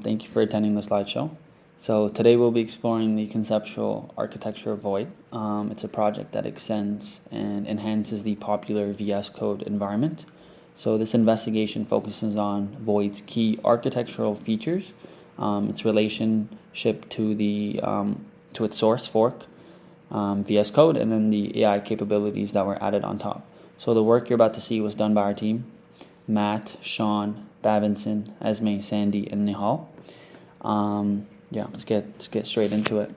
Thank you for attending the slideshow. So today we'll be exploring the conceptual architecture of Void. It's a project that extends and enhances the popular VS Code environment. So this investigation focuses on Void's key architectural features, its relationship to to its source fork, VS Code, and then the AI capabilities that were added on top. So the work you're about to see was done by our team: Matt, Sean, Babinson, Esme, Sandy, and Nihal. Yeah, let's get straight into it.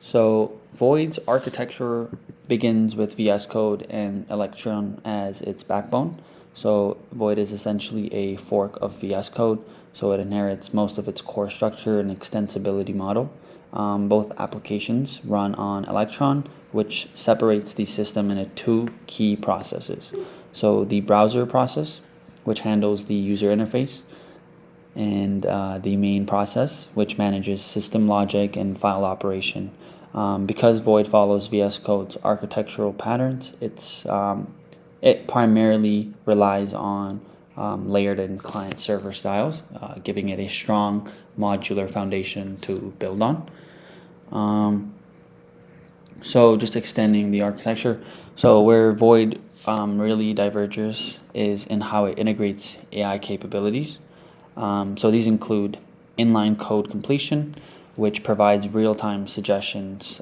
So Void's architecture begins with VS Code and Electron as its backbone. So Void is essentially a fork of VS Code, so it inherits most of its core structure and extensibility model. Both applications run on Electron, which separates the system into two key processes. So the browser process, which handles the user interface, and the main process, which manages system logic and file operation. Because Void follows VS Code's architectural patterns, it primarily relies on layered and client-server styles, giving it a strong modular foundation to build on. So just extending the architecture. So where Void really diverges is in how it integrates AI capabilities. So these include inline code completion, which provides real-time suggestions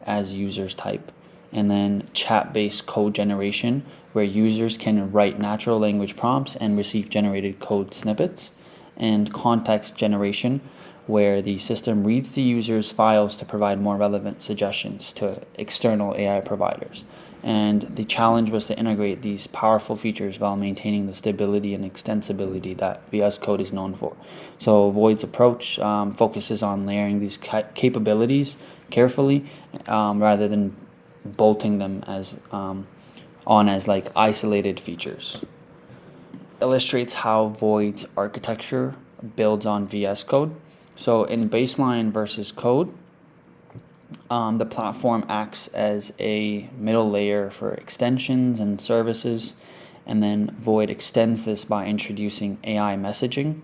as users type, and then chat-based code generation, where users can write natural language prompts and receive generated code snippets, and context generation, where the system reads the user's files to provide more relevant suggestions to external AI providers. And the challenge was to integrate these powerful features while maintaining the stability and extensibility that VS Code is known for. So Void's approach focuses on layering these capabilities carefully rather than bolting them as like isolated features. Illustrates how Void's architecture builds on VS Code. So in baseline versus code, the platform acts as a middle layer for extensions and services, and then Void extends this by introducing AI messaging,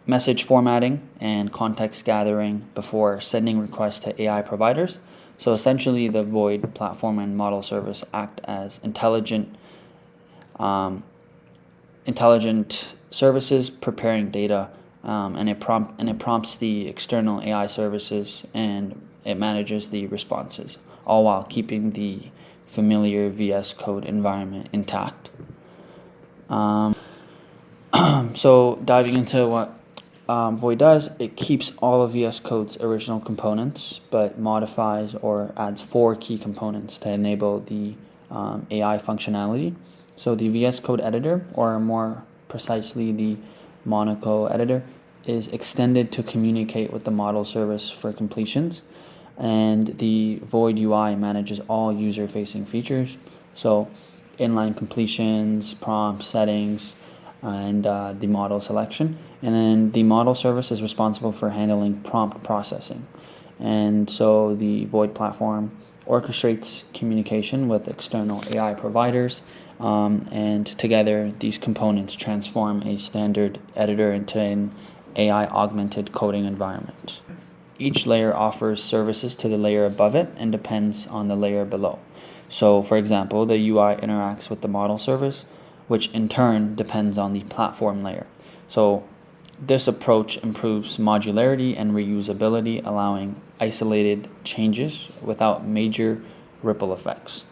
message formatting, and context gathering before sending requests to AI providers. So essentially, the Void platform and model service act as intelligent services preparing data, and it prompts the external AI services, and it manages the responses, all while keeping the familiar VS Code environment intact. So diving into what Void does, it keeps all of VS Code's original components, but modifies or adds 4 key components to enable the AI functionality. So the VS Code editor, or more precisely the Monaco editor, is extended to communicate with the model service for completions, and the Void UI manages all user-facing features, so inline completions, prompt settings, and the model selection. And then the model service is responsible for handling prompt processing. And so the Void platform orchestrates communication with external AI providers, and together these components transform a standard editor into an AI augmented coding environment. Each layer offers services to the layer above it and depends on the layer below. So for example, the UI interacts with the model service, which in turn depends on the platform layer. So this approach improves modularity and reusability, allowing isolated changes without major ripple effects.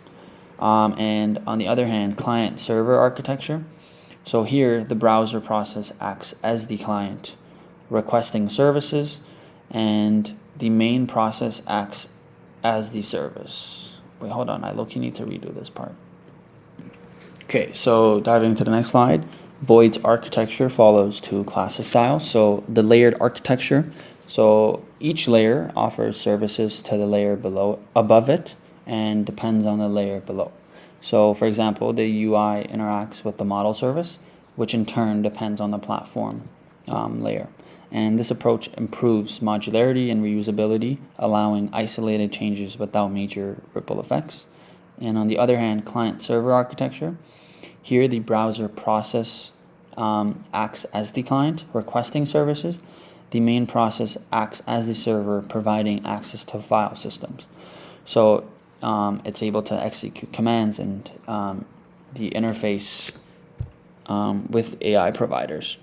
And on the other hand, client-server architecture. So here, the browser process acts as the client, requesting services, and the main process acts as the service. Wait, hold on. I low-key need to redo this part. Okay, so diving into the next slide, Void's architecture follows 2 classic styles. So the layered architecture. So each layer offers services to the layer above it, and depends on the layer below. So for example, the UI interacts with the model service, which in turn depends on the platform layer. And this approach improves modularity and reusability, allowing isolated changes without major ripple effects. And on the other hand, client-server architecture. Here, the browser process acts as the client requesting services. The main process acts as the server providing access to file systems. So it's able to execute commands and the interface with AI providers.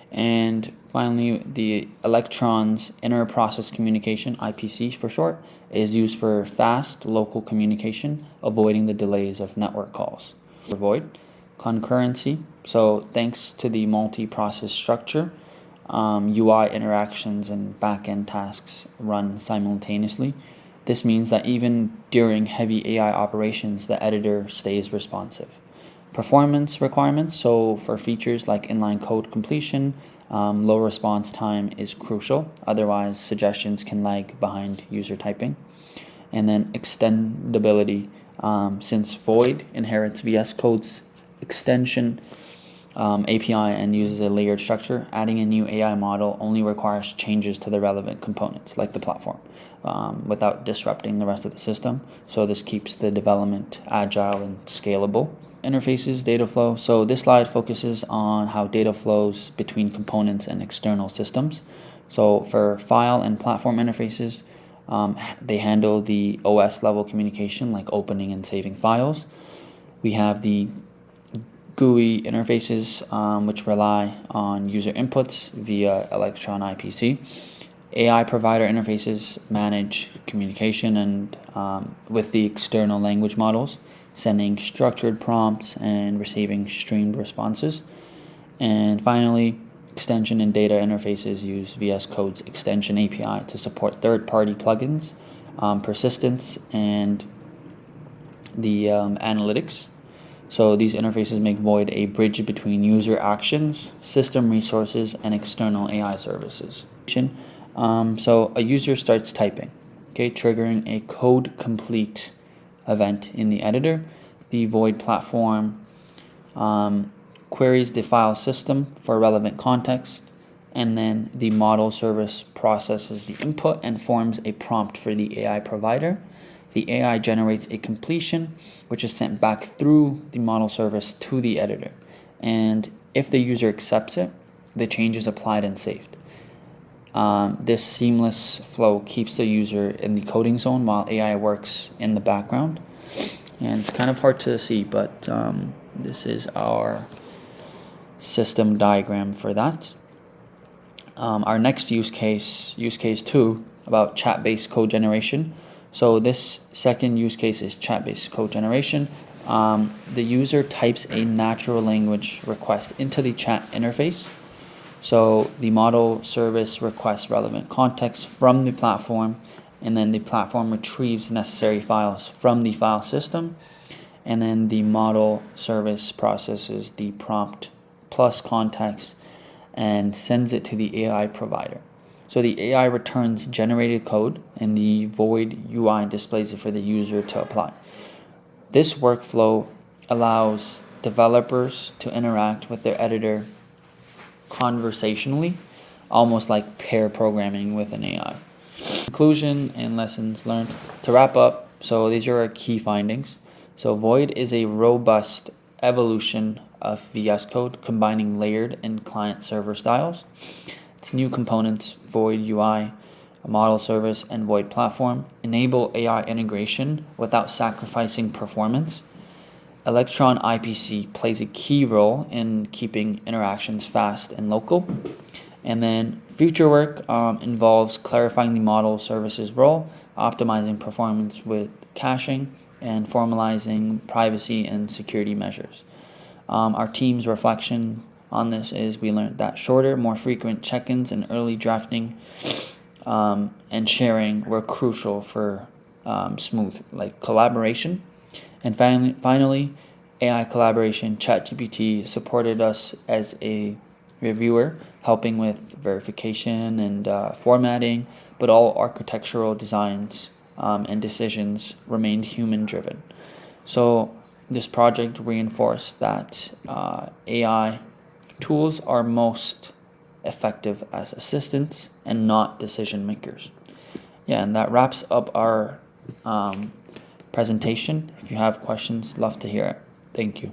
And finally, the electrons inter-process communication, IPC for short, is used for fast local communication, avoiding the delays of network calls. Avoid concurrency. So thanks to the multi-process structure, UI interactions and back-end tasks run simultaneously. This means that even during heavy AI operations, the editor stays responsive. Performance requirements, so for features like inline code completion, low response time is crucial, otherwise suggestions can lag behind user typing. And then extendability, since Void inherits VS Code's extension API and uses a layered structure, adding a new AI model only requires changes to the relevant components, like the platform, without disrupting the rest of the system. So this keeps the development agile and scalable. Interfaces, data flow. So this slide focuses on how data flows between components and external systems. So for file and platform interfaces, they handle the OS level communication like opening and saving files. We have the GUI interfaces, which rely on user inputs via Electron IPC. AI provider interfaces manage communication and with the external language models, sending structured prompts and receiving streamed responses. And finally, extension and data interfaces use VS Code's extension API to support third-party plugins, persistence, and the analytics. So these interfaces make Void a bridge between user actions, system resources, and external AI services. So a user starts typing, okay, triggering a code complete event in the editor. The Void platform queries the file system for relevant context, and then the model service processes the input and forms a prompt for the AI provider. The AI generates a completion, which is sent back through the model service to the editor. And if the user accepts it, the change is applied and saved. This seamless flow keeps the user in the coding zone while AI works in the background. And it's kind of hard to see, but this is our system diagram for that. Our next use case 2, about chat-based code generation. So this second use case is chat-based code generation. The user types a natural language request into the chat interface. So the model service requests relevant context from the platform, and then the platform retrieves necessary files from the file system, and then the model service processes the prompt plus context and sends it to the AI provider. So the AI returns generated code, and the Void UI displays it for the user to apply. This workflow allows developers to interact with their editor conversationally, almost like pair programming with an AI. Conclusion and lessons learned. To wrap up, so these are our key findings. So Void is a robust evolution of VS Code, combining layered and client-server styles. Its new components, Void UI, model service, and Void platform, enable AI integration without sacrificing performance. Electron IPC plays a key role in keeping interactions fast and local. And then future work involves clarifying the model services role, optimizing performance with caching, and formalizing privacy and security measures. Our team's reflection on this is we learned that shorter, more frequent check-ins and early drafting and sharing were crucial for smooth collaboration. And finally, AI collaboration. ChatGPT supported us as a reviewer, helping with verification and formatting, but all architectural designs and decisions remained human-driven. So this project reinforced that AI tools are most effective as assistants and not decision makers. Yeah, and that wraps up our presentation. If you have questions, love to hear it. Thank you.